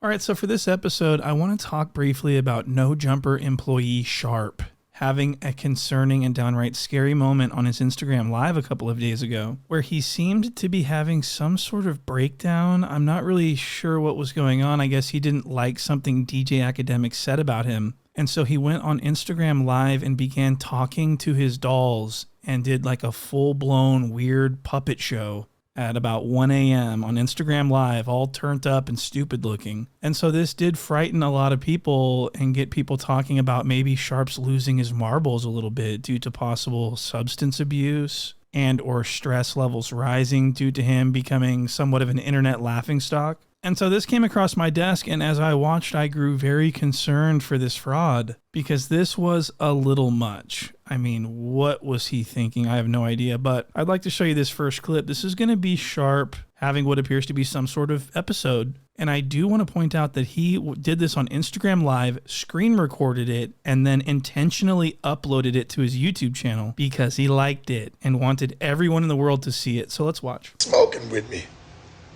All right, so for this episode, I want to talk briefly about No Jumper employee Sharp having a concerning and downright scary moment on his Instagram Live a couple of days ago, where he seemed to be having some sort of breakdown. I'm not really sure what was going on. I guess he didn't like something DJ Akademiks said about him. And so he went on Instagram Live and began talking to his dolls and did like a full-blown weird puppet show at about 1 a.m. on Instagram Live, all turned up and stupid looking. And so this did frighten a lot of people and get people talking about maybe Sharp's losing his marbles a little bit due to possible substance abuse and or stress levels rising due to him becoming somewhat of an internet laughingstock. And so this came across my desk, and as I watched, I grew very concerned for this fraud because this was a little much. I mean, what was he thinking? I have no idea, but I'd like to show you this first clip. This is going to be Sharp having what appears to be some sort of episode. And I do want to point out that he did this on Instagram Live, screen recorded it, and then intentionally uploaded it to his YouTube channel because he liked it and wanted everyone in the world to see it. So let's watch. Smoking with me.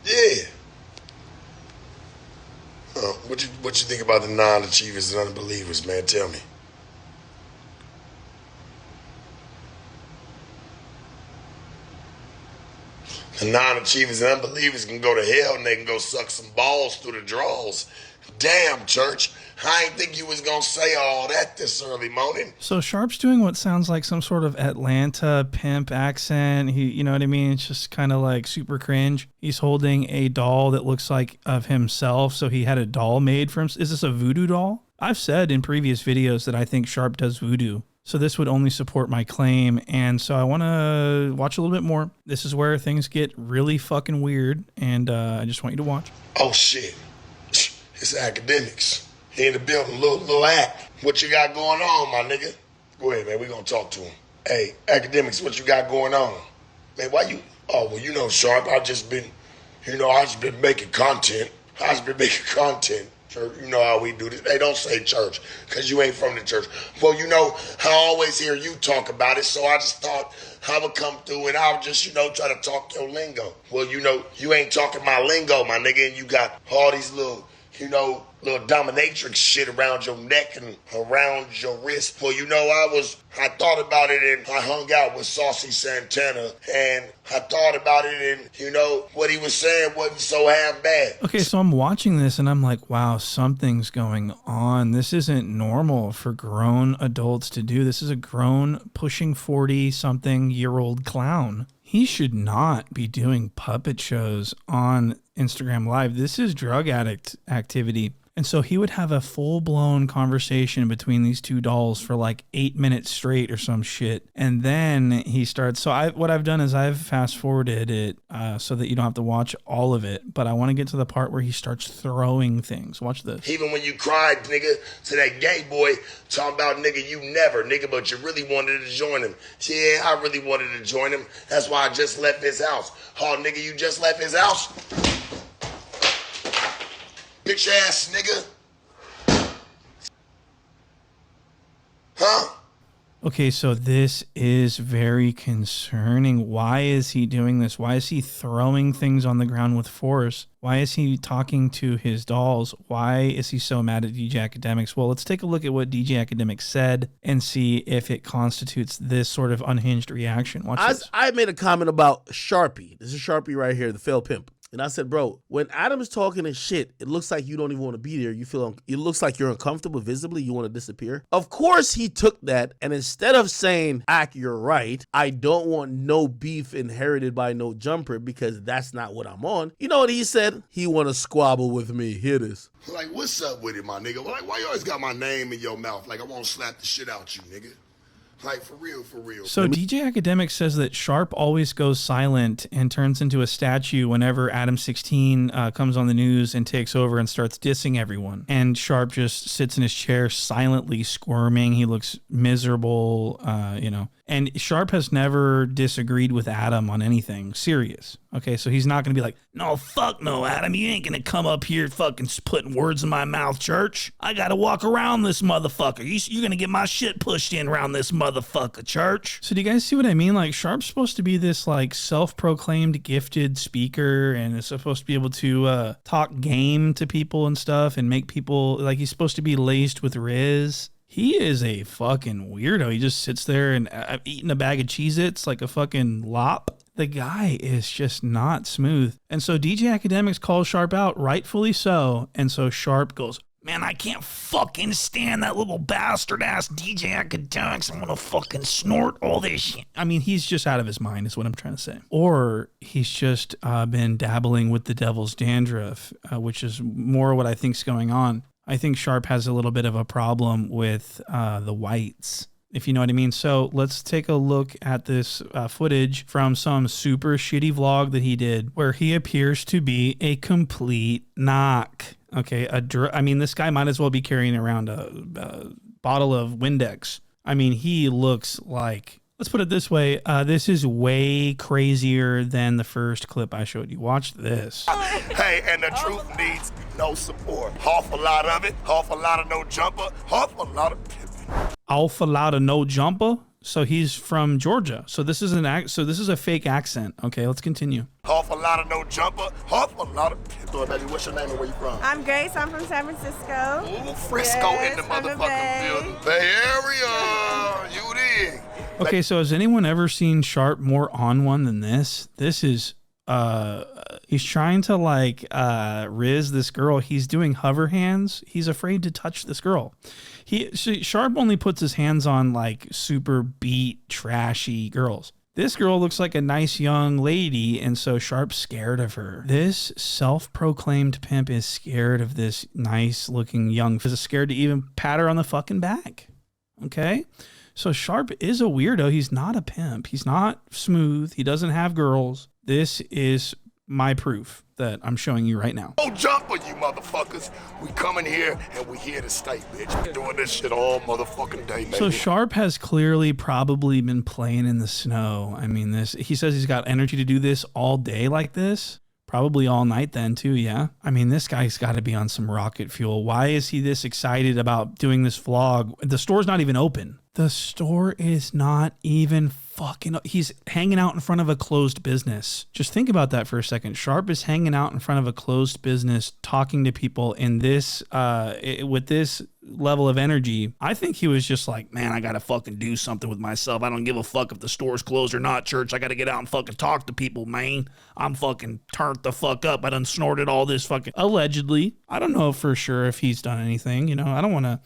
Yeah. What you think about the non-achievers and unbelievers, man? Tell me. The non-achievers and unbelievers can go to hell and they can go suck some balls through the draws. Damn, church. I ain't think you was gonna say all that this early morning. So Sharp's doing what sounds like some sort of Atlanta pimp accent. You know what I mean? It's just kind of like super cringe. He's holding a doll that looks like of himself. So he had a doll made for him. Is this a voodoo doll? I've said in previous videos that I think Sharp does voodoo. So this would only support my claim. And so I want to watch a little bit more. This is where things get really fucking weird. And I just want you to watch. Oh, shit. It's Akademiks. He in the building, little act. What you got going on, my nigga? Go ahead, man. We gonna talk to him. Hey, Akademiks, what you got going on? Man, why you... Oh, well, you know, Sharp, I just been making content. Church, you know how we do this. Hey, don't say church, because you ain't from the church. Well, you know, I always hear you talk about it, so I just thought I would come through and I would just, you know, try to talk your lingo. Well, you know, you ain't talking my lingo, my nigga, and you got all these little, you know, little dominatrix shit around your neck and around your wrist. Well, you know, I thought about it and I hung out with Saucy Santana and I thought about it and, you know, what he was saying wasn't so half bad. Okay, so I'm watching this and I'm like, wow, something's going on. This isn't normal for grown adults to do. This is a grown, pushing 40-something-year-old clown. He should not be doing puppet shows on Instagram Live. This is drug addict activity. And so he would have a full-blown conversation between these two dolls for like 8 minutes straight or some shit. And then he starts... So what I've done is I've fast-forwarded it so that you don't have to watch all of it. But I want to get to the part where he starts throwing things. Watch this. Even when you cried, nigga, to that gay boy talking about, nigga, you never, nigga, but you really wanted to join him. Yeah, I really wanted to join him. That's why I just left his house. Oh, nigga, you just left his house? Bitch ass nigga. Huh? Okay, so this is very concerning. Why is he doing this? Why is he throwing things on the ground with force? Why is he talking to his dolls? Why is he so mad at DJ Akademiks? Well, let's take a look at what DJ Akademiks said and see if it constitutes this sort of unhinged reaction. Watch this. I made a comment about Sharpie. This is Sharpie right here, the failed pimp. And I said, bro, when Adam is talking his shit, it looks like you don't even want to be there. It looks like you're uncomfortable visibly. You want to disappear. Of course, he took that. And instead of saying, Ak, you're right, I don't want no beef inherited by no jumper because that's not what I'm on. You know what he said? He want to squabble with me. Hear this. Like, what's up with it, my nigga? Like, why you always got my name in your mouth? Like, I won't slap the shit out you, nigga. Like, for real, for real. So DJ Akademiks says that Sharp always goes silent and turns into a statue whenever Adam 16 comes on the news and takes over and starts dissing everyone. And Sharp just sits in his chair silently squirming. He looks miserable, you know. And Sharp has never disagreed with Adam on anything serious. Okay, so he's not going to be like, no, fuck no, Adam. You ain't going to come up here fucking putting words in my mouth, Church. I got to walk around this motherfucker. You're going to get my shit pushed in around this motherfucker, Church. So do you guys see what I mean? Like, Sharp's supposed to be this, like, self-proclaimed gifted speaker and is supposed to be able to talk game to people and stuff and make people, like, he's supposed to be laced with Riz. He is a fucking weirdo. He just sits there and eating a bag of Cheez-Its like a fucking lop. The guy is just not smooth. And so DJ Akademiks calls Sharp out, rightfully so. And so Sharp goes, man, I can't fucking stand that little bastard ass DJ Akademiks. I'm gonna fucking snort all this shit. I mean, he's just out of his mind is what I'm trying to say. Or he's just been dabbling with the devil's dandruff, which is more what I think's going on. I think Sharp has a little bit of a problem with the whites, if you know what I mean. So let's take a look at this footage from some super shitty vlog that he did where he appears to be a complete knock. Okay, I mean, this guy might as well be carrying around a bottle of Windex. I mean, he looks like, let's put it this way, this is way crazier than the first clip I showed you. Watch this. Hey, and the truth needs no support. Half a lot of it, half a lot of no jumper, half a lot of pimping. Alpha lot of no jumper. So he's from Georgia. So this is a fake accent. Okay, let's continue. Half a lot of no jumper, half a lot of pimping. So, baby, what's your name and where you from? I'm Grace. I'm from San Francisco. Ooh, Frisco in the motherfucking building. Bay Area, you dig? Okay, so has anyone ever seen Sharp more on one than this? This is, he's trying to like Riz this girl. He's doing hover hands. He's afraid to touch this girl. Sharp only puts his hands on like super beat, trashy girls. This girl looks like a nice young lady, and so Sharp's scared of her. This self-proclaimed pimp is scared of this nice-looking young, is scared to even pat her on the fucking back. Okay? So Sharp is a weirdo. He's not a pimp. He's not smooth. He doesn't have girls. This is my proof that I'm showing you right now. No jumper, you motherfuckers. We coming here and we here to stay, bitch. We're doing this shit all motherfucking day, baby. So Sharp has clearly probably been playing in the snow. I mean, he says he's got energy to do this all day like this. Probably all night then too, yeah? I mean, this guy's got to be on some rocket fuel. Why is he this excited about doing this vlog? The store's not even open. The store is not even fucking... He's hanging out in front of a closed business. Just think about that for a second. Sharp is hanging out in front of a closed business, talking to people in this, with this level of energy. I think he was just like, man, I got to fucking do something with myself. I don't give a fuck if the store's closed or not, Church. I got to get out and fucking talk to people, man. I'm fucking turned the fuck up. I done snorted all this fucking... Allegedly. I don't know for sure if he's done anything. You know, I don't want to...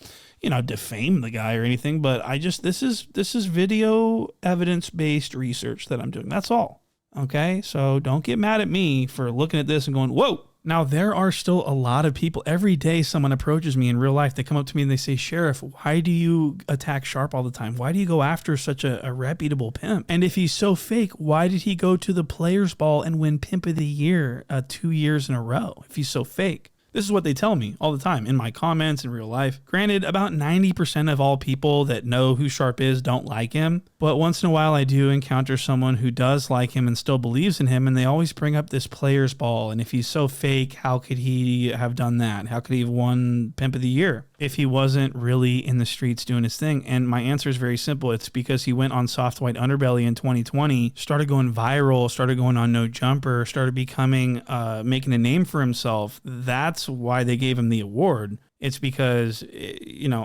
defame the guy or anything, but this is video evidence-based research that I'm doing. That's all. Okay? So don't get mad at me for looking at this and going, whoa. Now, there are still a lot of people. Every day someone approaches me in real life. They come up to me and they say, Sheriff, why do you attack Sharp all the time? Why do you go after such a reputable pimp? And if he's so fake, why did he go to the Players Ball and win Pimp of the Year 2 years in a row if he's so fake? This is what they tell me all the time in my comments in real life. Granted, about 90% of all people that know who Sharp is don't like him. But once in a while, I do encounter someone who does like him and still believes in him. And they always bring up this Players Ball. And if he's so fake, how could he have done that? How could he have won Pimp of the Year if he wasn't really in the streets doing his thing? And my answer is very simple. It's because he went on Soft White Underbelly in 2020, started going viral, started going on No Jumper, started becoming, making a name for himself. That's why they gave him the award. It's because,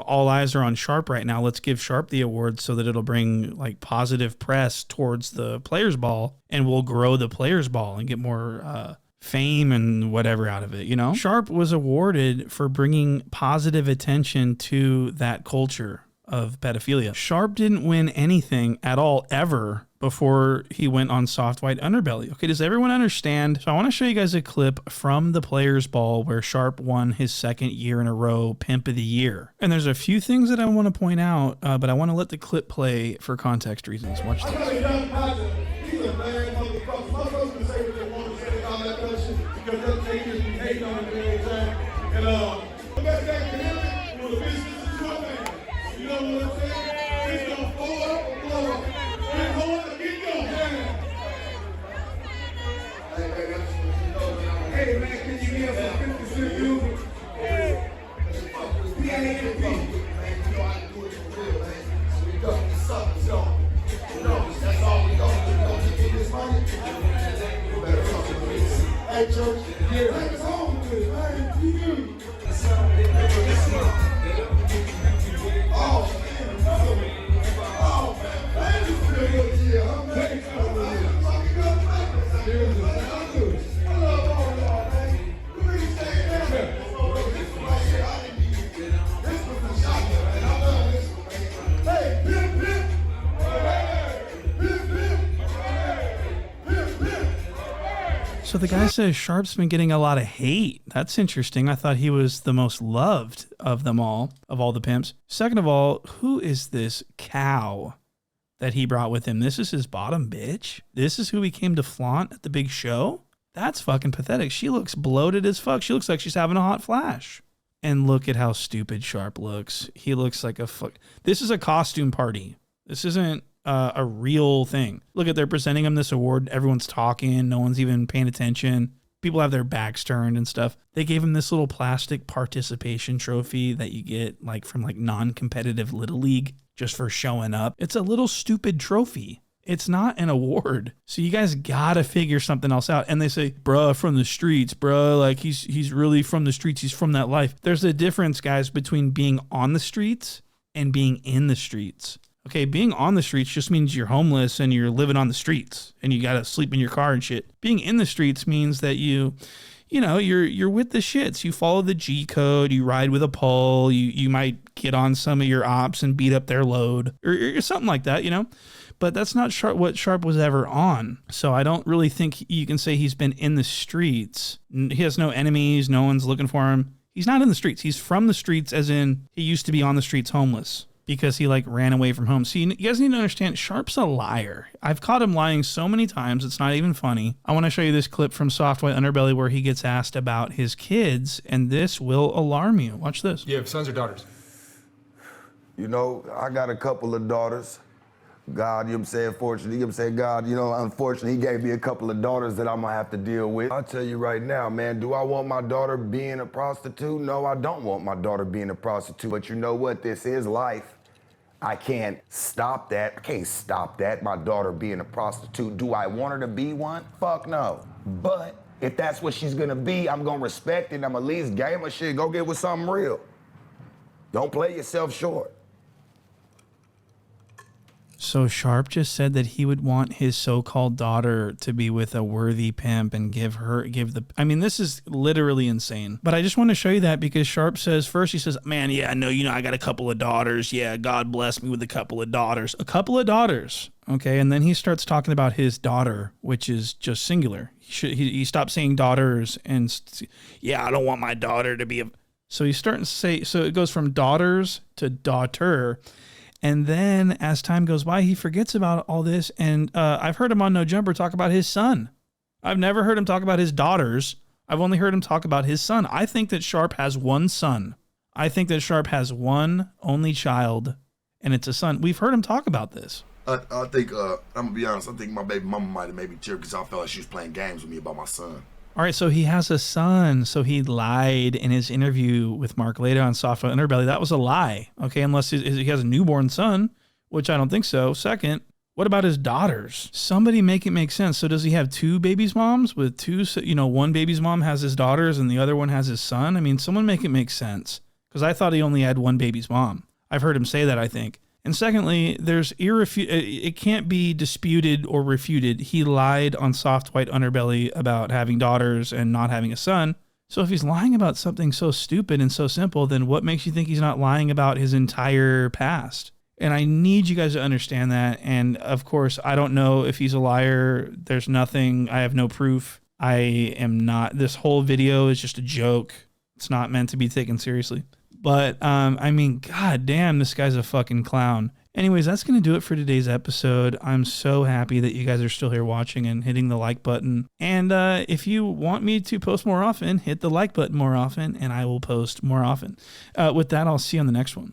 all eyes are on Sharp right now. Let's give Sharp the award so that it'll bring like positive press towards the Players Ball, and we'll grow the Players Ball and get more fame and whatever out of it. Sharp was awarded for bringing positive attention to that culture of pedophilia. Sharp didn't win anything at all ever before he went on Soft White Underbelly. Okay, does everyone understand? So I want to show you guys a clip from the Players Ball where Sharp won his second year in a row Pimp of the Year. And there's a few things that I want to point out, but I want to let the clip play for context reasons. Watch this. So the guy says Sharp's been getting a lot of hate. That's interesting. I thought he was the most loved of them all, of all the pimps. Second of all, who is this cow that he brought with him? This is his bottom bitch? This is who he came to flaunt at the big show? That's fucking pathetic. She looks bloated as fuck. She looks like she's having a hot flash. And look at how stupid Sharp looks. He looks like a fuck. This is a costume party. This isn't a real thing. Look at, they're presenting him this award. Everyone's talking. No one's even paying attention. People have their backs turned and stuff. They gave him this little plastic participation trophy that you get like from like non-competitive Little League just for showing up. It's a little stupid trophy. It's not an award. So you guys gotta figure something else out. And they say, bruh, from the streets, bruh, like he's really from the streets. He's from that life. There's a difference, guys, between being on the streets and being in the streets. Okay, being on the streets just means you're homeless and you're living on the streets and you gotta sleep in your car and shit. Being in the streets means that you're with the shits. You follow the G code, you ride with a pole, you might get on some of your ops and beat up their load or something like that, you know? But that's not what Sharp was ever on. So I don't really think you can say he's been in the streets. He has no enemies. No one's looking for him. He's not in the streets. He's from the streets, as in he used to be on the streets homeless because he like ran away from home. See, you guys need to understand, Sharp's a liar. I've caught him lying so many times. It's not even funny. I want to show you this clip from Soft White Underbelly where he gets asked about his kids, and this will alarm you. Watch this. You have sons or daughters? You know, I got a couple of daughters. God, you know what I'm saying, fortunately, you know what I'm saying, God, you know, unfortunately, he gave me a couple of daughters that I'm gonna have to deal with. I'll tell you right now, man, do I want my daughter being a prostitute? No, I don't want my daughter being a prostitute. But you know what? This is life. I can't stop that. I can't stop that, my daughter being a prostitute. Do I want her to be one? Fuck no. But if that's what she's gonna be, I'm gonna respect it. I'm at least game her shit. Go get with something real. Don't play yourself short. So Sharp just said that he would want his so-called daughter to be with a worthy pimp and I mean, this is literally insane. But I just want to show you that because Sharp says, first he says, man, yeah, no, you know, I got a couple of daughters. Yeah, God bless me with a couple of daughters. A couple of daughters. Okay, and then he starts talking about his daughter, which is just singular. He stopped saying daughters and, yeah, I don't want my daughter to be a... So he's starting to say, so it goes from daughters to daughter. And then as time goes by, he forgets about all this. And I've heard him on No Jumper talk about his son. I've never heard him talk about his daughters. I've only heard him talk about his son. I think that Sharp has one son. I think that Sharp has one only child, and it's a son. We've heard him talk about this. I think, I'm going to be honest, I think my baby mama might have made me tear because I felt like she was playing games with me about my son. All right, so he has a son. So he lied in his interview with Mark later on Soft White Underbelly. That was a lie, okay, unless he has a newborn son, which I don't think so. Second, what about his daughters? Somebody make it make sense. So does he have two babies' moms with two, one baby's mom has his daughters and the other one has his son? I mean, someone make it make sense because I thought he only had one baby's mom. I've heard him say that, I think. And secondly, it can't be disputed or refuted. He lied on Soft White Underbelly about having daughters and not having a son. So if he's lying about something so stupid and so simple, then what makes you think he's not lying about his entire past? And I need you guys to understand that. And of course, I don't know if he's a liar. There's nothing. I have no proof. I am not. This whole video is just a joke. It's not meant to be taken seriously. But, I mean, god damn, this guy's a fucking clown. Anyways, that's going to do it for today's episode. I'm so happy that you guys are still here watching and hitting the like button. And if you want me to post more often, hit the like button more often, and I will post more often. With that, I'll see you on the next one.